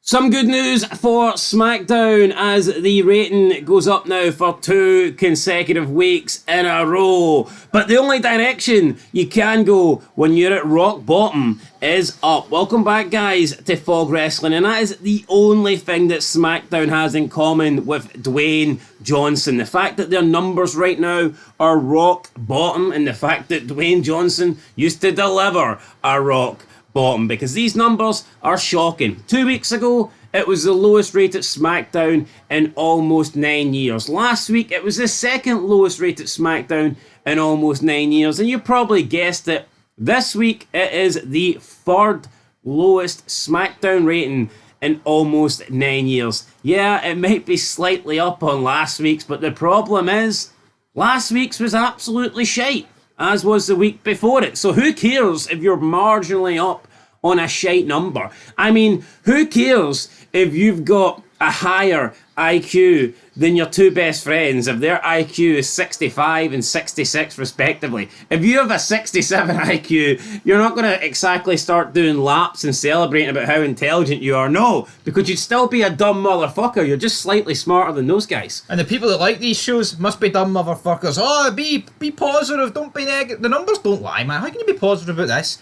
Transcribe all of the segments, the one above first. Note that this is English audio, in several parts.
Some good news for SmackDown as the rating goes up now for 2 consecutive weeks in a row. But the only direction you can go when you're at rock bottom is up. Welcome back, guys, to Fog Wrestling, and that is the only thing that SmackDown has in common with Dwayne Johnson. The fact that their numbers right now are rock bottom, and the fact that Dwayne Johnson used to deliver a rock bottom, because these numbers are shocking. 2 weeks ago, it was the lowest rated SmackDown in almost 9 years. Last week, it was the second lowest rated SmackDown in almost 9 years. And you probably guessed it. This week, it is the third lowest SmackDown rating in almost 9 years. Yeah, it might be slightly up on last week's, but the problem is, last week's was absolutely shite, as was the week before it. So who cares if you're marginally up on a shite number? I mean, who cares if you've got a higher IQ than your two best friends, if their IQ is 65 and 66 respectively? If you have a 67 IQ, you're not going to exactly start doing laps and celebrating about how intelligent you are. No, because you'd still be a dumb motherfucker. You're just slightly smarter than those guys. And the people that like these shows must be dumb motherfuckers. Oh, be positive, don't be negative. The numbers don't lie, man. How can you be positive about this?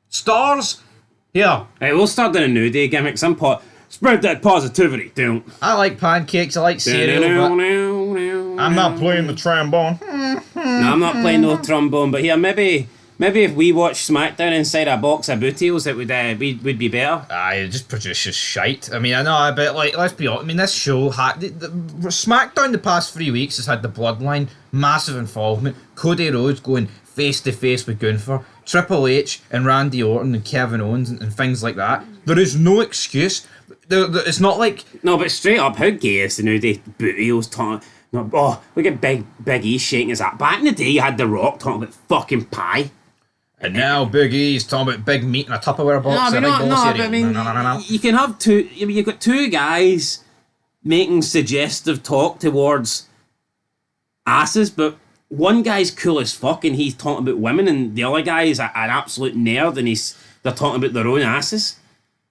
Stars? Here. Right, we'll start doing a new day gimmick. Spread that positivity, don't. I like pancakes, I like cereal, but I'm not playing the trombone. No, I'm not playing no trombone, but here, maybe if we watch SmackDown inside a box of bootios, it would be better. It just produces shite. I mean, I know, but like, let's be honest. I mean, this show the SmackDown the past 3 weeks has had the Bloodline, massive involvement. Cody Rhodes going face to face with Gunther, Triple H and Randy Orton and Kevin Owens and things like that. There is no excuse. It's not like... No, but straight up, how gay is the new day bootios talking... No, oh, look at Big E shaking his ass. Back in the day, you had The Rock talking about fucking pie. And now Big E's talking about big meat in a Tupperware box. You can have two... I mean, you've got two guys making suggestive talk towards asses, but one guy's cool as fuck and he's talking about women, and the other guy is an absolute nerd and they're talking about their own asses.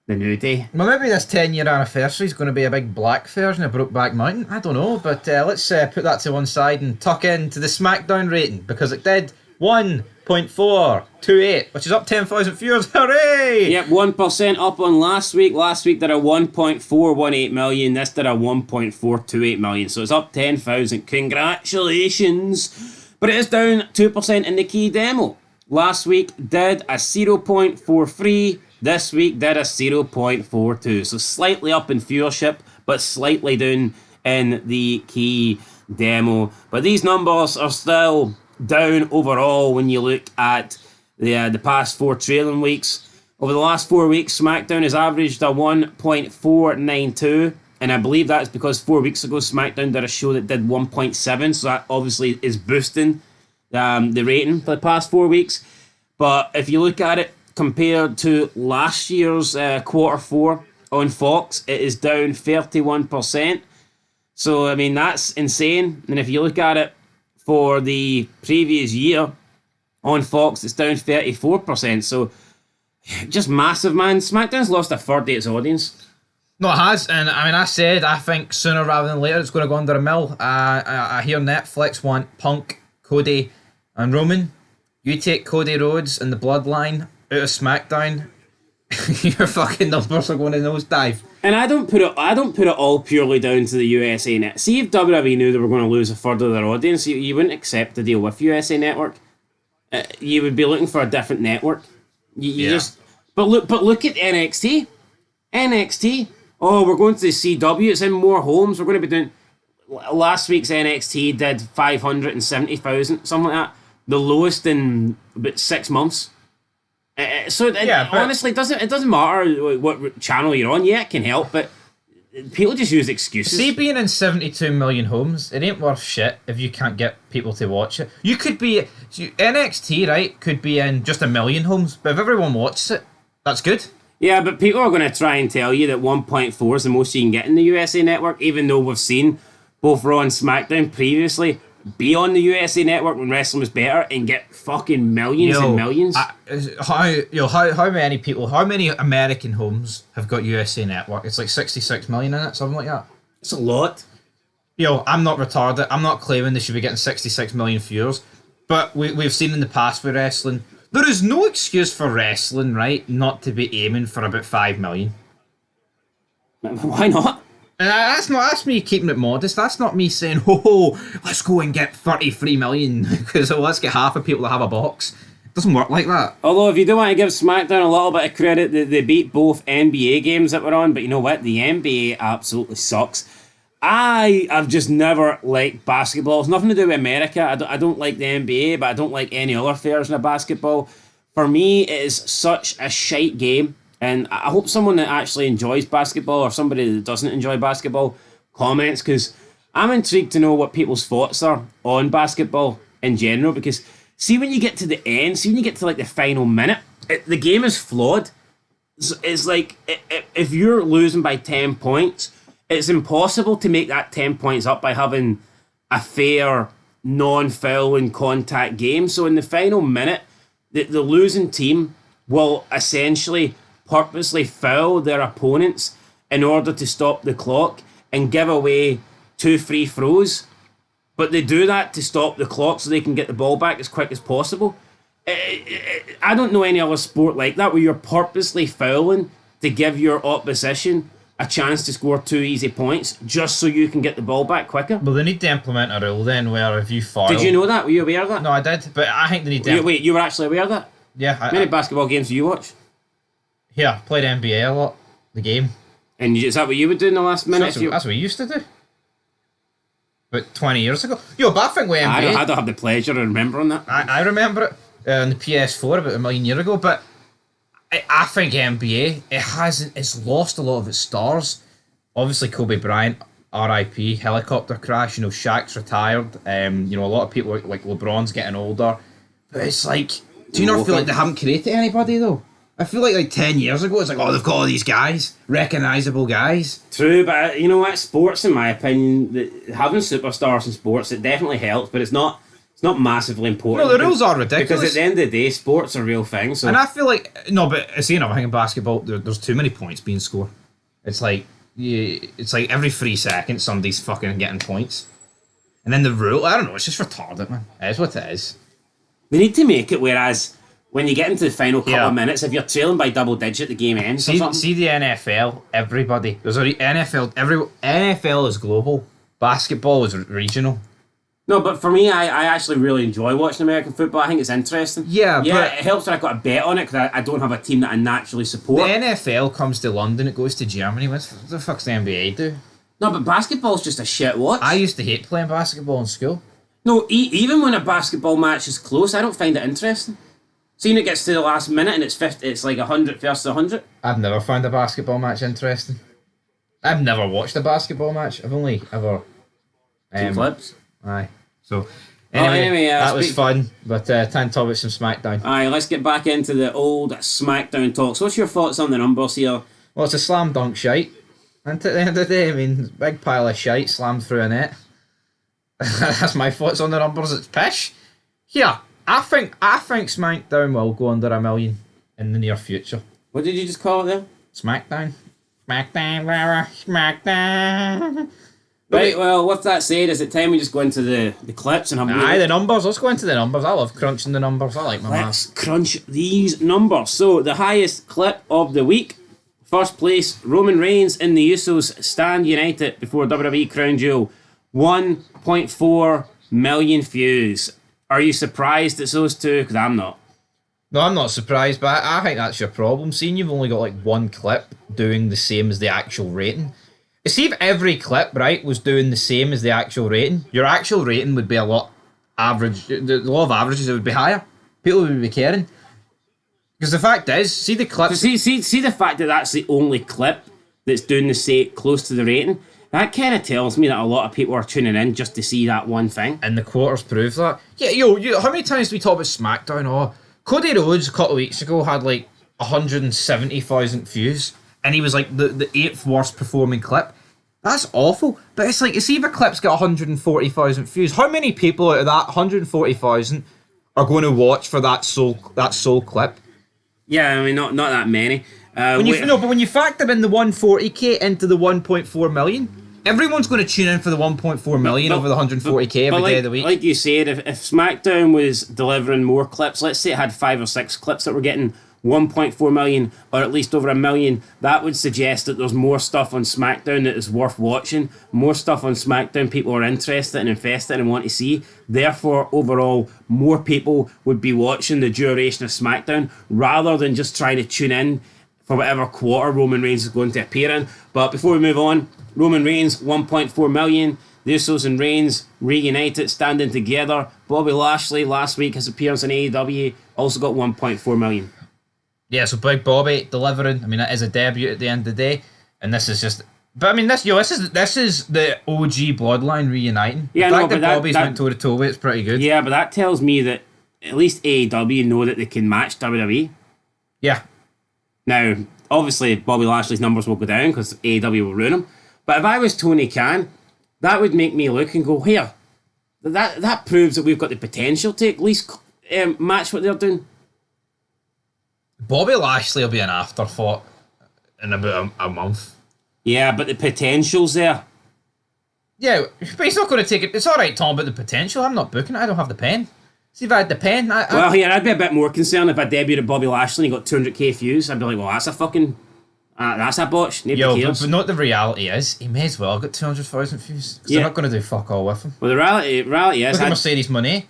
The new day. Well, maybe this 10-year anniversary is going to be a big black version of Brokeback Mountain. I don't know, but let's put that to one side and tuck into the SmackDown rating, because it did 1.428, which is up 10,000 viewers. Hooray! Yep, 1% up on last week. Last week did a 1.418 million. This did a 1.428 million. So it's up 10,000. Congratulations! But it is down 2% in the key demo. Last week did a 0.43. This week did a 0.42, so slightly up in viewership, but slightly down in the key demo. But these numbers are still down overall when you look at the past 4 trailing weeks. Over the last 4 weeks, SmackDown has averaged a 1.492, and I believe that's because 4 weeks ago SmackDown did a show that did 1.7, so that obviously is boosting the rating for the past 4 weeks. But if you look at it, compared to last year's Q4 on Fox, it is down 31%. So, I mean, that's insane. And if you look at it for the previous year on Fox, it's down 34%. So, just massive, man. SmackDown's lost a third of its audience. No, it has. And I mean, I think sooner rather than later it's going to go under a mill. I hear Netflix want Punk, Cody, and Roman. You take Cody Rhodes and the Bloodline out of SmackDown, your fucking numbers are going to nosedive. And I don't put it all purely down to the USA Net. See, if WWE knew they were going to lose a third of their audience, you wouldn't accept the deal with USA Network. You would be looking for a different network. But look at NXT. NXT. Oh, we're going to the CW. It's in more homes. We're going to be doing. Last week's NXT did 570,000, something like that. The lowest in about 6 months. Honestly, it doesn't matter what channel you're on. Yeah, it can help, but people just use excuses. See, being in 72 million homes, it ain't worth shit if you can't get people to watch it. You could be... NXT, right, could be in just 1 million homes, but if everyone watches it, that's good. Yeah, but people are going to try and tell you that 1.4 is the most you can get in the USA Network, even though we've seen both Raw and SmackDown previously be on the USA Network when wrestling was better and get fucking millions and millions. How many people, how many American homes have got USA Network? It's like 66 million in it, something like that. It's a lot. I'm not retarded. I'm not claiming they should be getting 66 million viewers, but we've seen in the past with wrestling, there is no excuse for wrestling, right, not to be aiming for about 5 million. Why not? And that's me keeping it modest. That's not me saying, oh, let's go and get 33 million because let's get half of people to have a box. It doesn't work like that. Although if you do want to give SmackDown a little bit of credit, they beat both NBA games that were on, but you know what? The NBA absolutely sucks. I have just never liked basketball. It's nothing to do with America. I don't like the NBA, but I don't like any other fairs in basketball. For me, it is such a shite game. And I hope someone that actually enjoys basketball or somebody that doesn't enjoy basketball comments, because I'm intrigued to know what people's thoughts are on basketball in general. Because see, when you get to the end, see when you get to like the final minute, the game is flawed. It's like if you're losing by 10 points, it's impossible to make that 10 points up by having a fair, non-fouling contact game. So in the final minute, the losing team will essentially purposely foul their opponents in order to stop the clock and give away 2 free throws. But they do that to stop the clock so they can get the ball back as quick as possible. I don't know any other sport like that where you're purposely fouling to give your opposition a chance to score 2 easy points just so you can get the ball back quicker. Well, they need to implement a rule then where if you foul... Did you know that? Were you aware of that? No, I did, but I think they need to... Wait, you were actually aware of that? Yeah. How many basketball games do you watch? Yeah, played NBA a lot, the game. And is that what you would do in the last minute? That's what we used to do. But 20 years ago. But I think with NBA... I don't have the pleasure of remembering that. I remember it on the PS4 about a million years ago, but I think NBA, it's lost a lot of its stars. Obviously, Kobe Bryant, RIP, helicopter crash, Shaq's retired. A lot of people like LeBron's getting older. But it's like, do you not feel like they haven't created anybody though? I feel like 10 years ago, it's like, oh, they've got all these guys, recognisable guys. True, but you know what? Sports, in my opinion, having superstars in sports, it definitely helps, but it's not massively important. No, the rules are ridiculous. Because at the end of the day, sports are a real thing. So. And I feel like, but I think in basketball, there's too many points being scored. It's like every 3 seconds, somebody's fucking getting points. And then the rule, I don't know, it's just retarded, man. It is what it is. They need to make it whereas... when you get into the final couple of minutes, if you're trailing by double digit, the game ends. See the NFL, everybody. There's a NFL is global. Basketball is regional. No, but for me, I actually really enjoy watching American football. I think it's interesting. Yeah, but it helps that I've got a bet on it because I don't have a team that I naturally support. The NFL comes to London, it goes to Germany. What the fuck's the NBA do? No, but basketball's just a shit watch. I used to hate playing basketball in school. No, even when a basketball match is close, I don't find it interesting. Seeing it gets to the last minute and it's like 100 versus 100. I've never found a basketball match interesting. I've never watched a basketball match. I've only ever... Some clips. Aye. So, anyway that was fun, but time to talk about some SmackDown. Aye, let's get back into the old SmackDown talks. What's your thoughts on the numbers here? Well, it's a slam dunk shite. And at the end of the day, I mean, big pile of shite slammed through a net. That's my thoughts on the numbers. It's pish. Here, I think SmackDown will go under 1 million in the near future. What did you just call it there? SmackDown. SmackDown. Right, well, with that said, is it time we just go into the clips and have the numbers. Let's go into the numbers. I love crunching the numbers. I like my math. Let's crunch these numbers. So, the highest clip of the week. First place, Roman Reigns and the Usos stand united before WWE Crown Jewel. 1.4 million views. Are you surprised it's those two? Because I'm not. No, I'm not surprised, but I think that's your problem. Seeing you've only got like one clip doing the same as the actual rating. See, if every clip, right, was doing the same as the actual rating, your actual rating would be a lot average. The law of averages, it would be higher. People would be caring. Because the fact is, see the clips... So see the fact that that's the only clip that's doing the same close to the rating? That kind of tells me that a lot of people are tuning in just to see that one thing. And the quarters prove that. Yeah, how many times do we talk about SmackDown? Oh, Cody Rhodes a couple of weeks ago had like 170,000 views. And he was like the 8th worst performing clip. That's awful. But it's like, see if a clip's got 140,000 views. How many people out of that 140,000 are going to watch for that sole clip? Yeah, I mean, not that many. But when you factor in the 140k into the 1.4 million, everyone's going to tune in for the 1.4 million over the 140k every day of the week. Like you said, if SmackDown was delivering more clips, let's say it had 5 or 6 clips that were getting 1.4 million or at least over 1 million, that would suggest that there's more stuff on SmackDown that is worth watching, more stuff on SmackDown people are interested and invested and want to see. Therefore, overall, more people would be watching the duration of SmackDown rather than just trying to tune in for whatever quarter Roman Reigns is going to appear in. But before we move on, Roman Reigns, 1.4 million. The Usos and Reigns reunited, standing together. Bobby Lashley, last week, his appearance in AEW, also got 1.4 million. Yeah, so Big Bobby delivering. I mean, that is a debut at the end of the day, and this is just. But I mean, this is the OG Bloodline reuniting. Yeah, the fact that Bobby's went toe to toe with it's pretty good. Yeah, but that tells me that at least AEW know that they can match WWE. Yeah. Now, obviously, Bobby Lashley's numbers will go down because AEW will ruin him. But if I was Tony Khan, that would make me look and go, here, that proves that we've got the potential to at least match what they're doing. Bobby Lashley will be an afterthought in about a month. Yeah, but the potential's there. Yeah, but he's not going to take it. It's all right, Tom, about the potential. I'm not booking it. I don't have the pen. See, if I had the pen... Well, here, I'd be a bit more concerned if I debuted Bobby Lashley and he got 200k views. I'd be like, well, that's a fucking... that's a botch. Nobody cares. But not the reality is, he may as well have got 200,000 views. Because they're not going to do fuck all with him. Well, the reality is... Look at Mercedes Moné.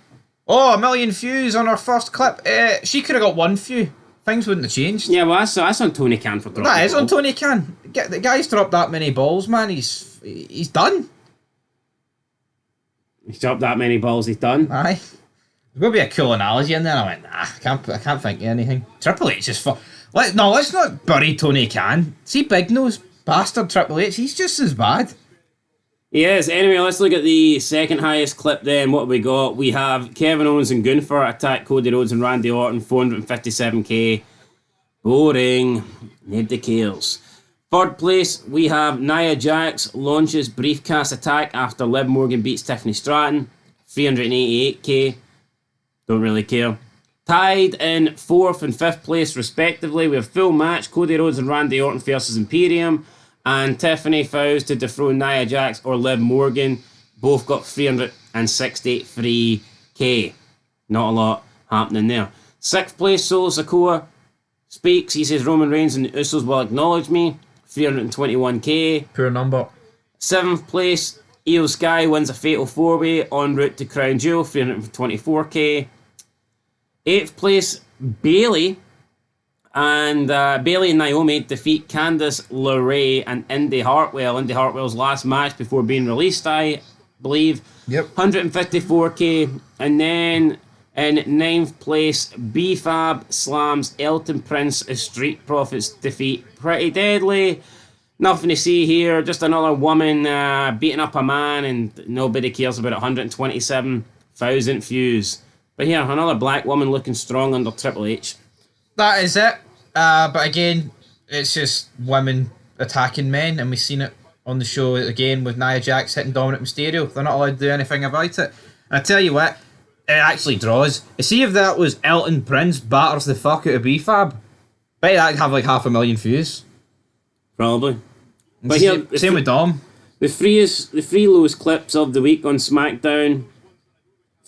Oh, 1 million views on her first clip. She could have got 1 view. Things wouldn't have changed. Yeah, well, that's on Tony Khan for dropping. That is on Tony Khan. The guy's dropped that many balls, man. He's done. He's dropped that many balls, he's done. Aye. There's going to be a cool analogy in there. I went, nah, I can't think of anything. Triple H is let's not bury Tony Khan. See Big Nose, bastard Triple H, he's just as bad. Yes, anyway, let's look at the second highest clip then. What have we got? We have Kevin Owens and Gunther attack Cody Rhodes and Randy Orton, 457k. Boring. Nobody cares. Third place, we have Nia Jax launches briefcase attack after Liv Morgan beats Tiffany Stratton, 388k. Don't really care. Tied in 4th and 5th place respectively, we have full match, Cody Rhodes and Randy Orton versus Imperium, and Tiffany vows to dethrone Nia Jax or Liv Morgan. Both got 363k. Not a lot happening there. 6th place, Solo Sikoa speaks. He says Roman Reigns and the Usos will acknowledge me. 321k. Poor number. 7th place, Io Sky wins a fatal 4-way en route to Crown Jewel. 324k. 8th place, Bayley and Naomi defeat Candice LeRae and Indy Hartwell. Indy Hartwell's last match before being released, I believe. Yep. 154k. And then in 9th place, B-Fab slams Elton Prince as Street Profits defeat Pretty Deadly. Nothing to see here. Just another woman beating up a man, and nobody cares about it. 127,000 views. But here, another black woman looking strong under Triple H. That is it. But again, it's just women attacking men, and we've seen it on the show again with Nia Jax hitting Dominic Mysterio. They're not allowed to do anything about it. And I tell you what, it actually draws. See if that was Elton Prince batters the fuck out of B-Fab. Bet that'd have like 500,000 views. Probably. But here, same with Dom. The three lowest clips of the week on SmackDown,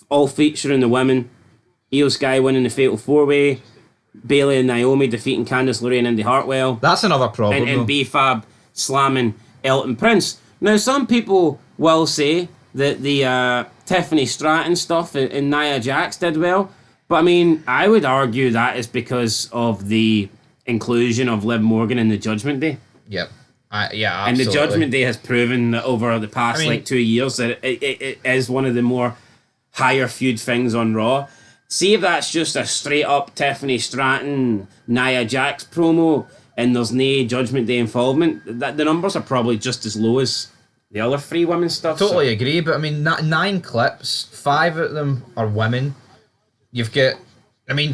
all featuring the women. Io Sky winning the Fatal 4-Way, Bayley and Naomi defeating Candice LeRae and Indy Hartwell. That's another problem. And B-Fab slamming Elton Prince. Now, some people will say that the Tiffany Stratton stuff and Nia Jax did well, but I mean, I would argue that is because of the inclusion of Liv Morgan in the Judgment Day. Yep. Yeah, absolutely. And the Judgment Day has proven that over the past 2 years that it is one of the more higher feud things on Raw. See if that's just a straight up Tiffany Stratton, Nia Jax promo and there's no Judgment Day involvement, that the numbers are probably just as low as the other 3 women stuff. Totally agree, but I mean, 9 clips, 5 of them are women. You've got,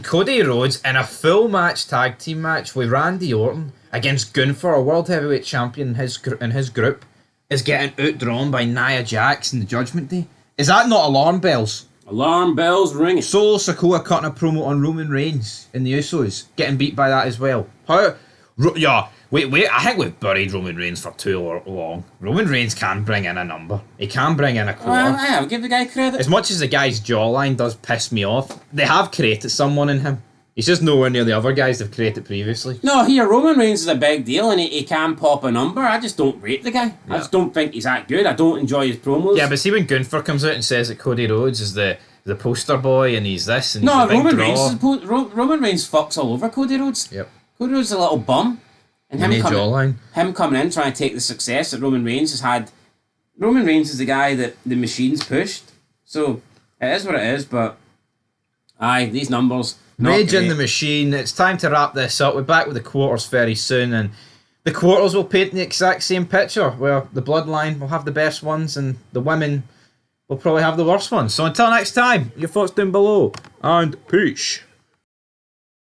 Cody Rhodes in a full match tag team match with Randy Orton against Gunther, a world heavyweight champion in his group. is getting outdrawn by Nia Jax in the Judgment Day. Is that not alarm bells? Alarm bells ringing. Solo Sikoa cutting a promo on Roman Reigns in the Usos, getting beat by that as well. How? Yeah, wait, I think we've buried Roman Reigns for too long. Roman Reigns can bring in a number. He can bring in a quarter. I'll give the guy credit. As much as the guy's jawline does piss me off, they have created someone in him. He's just nowhere near the other guys they've created previously. No, here, Roman Reigns is a big deal and he can pop a number. I just don't rate the guy. I just don't think he's that good. I don't enjoy his promos. Yeah, but see when Gunther comes out and says that Cody Rhodes is the poster boy and he's this and he's no, the big Roman draw. Reigns Roman Reigns fucks all over Cody Rhodes. Yep. Cody Rhodes is a little bum. And him coming in trying to take the success that Roman Reigns has had. Roman Reigns is the guy that the machine's pushed. So it is what it is, but aye, these numbers. Rage in the Machine. It's time to wrap this up. We're back with the quarters very soon, and the quarters will paint the exact same picture where the bloodline will have the best ones and the women will probably have the worst ones. So until next time, your thoughts down below, and peace.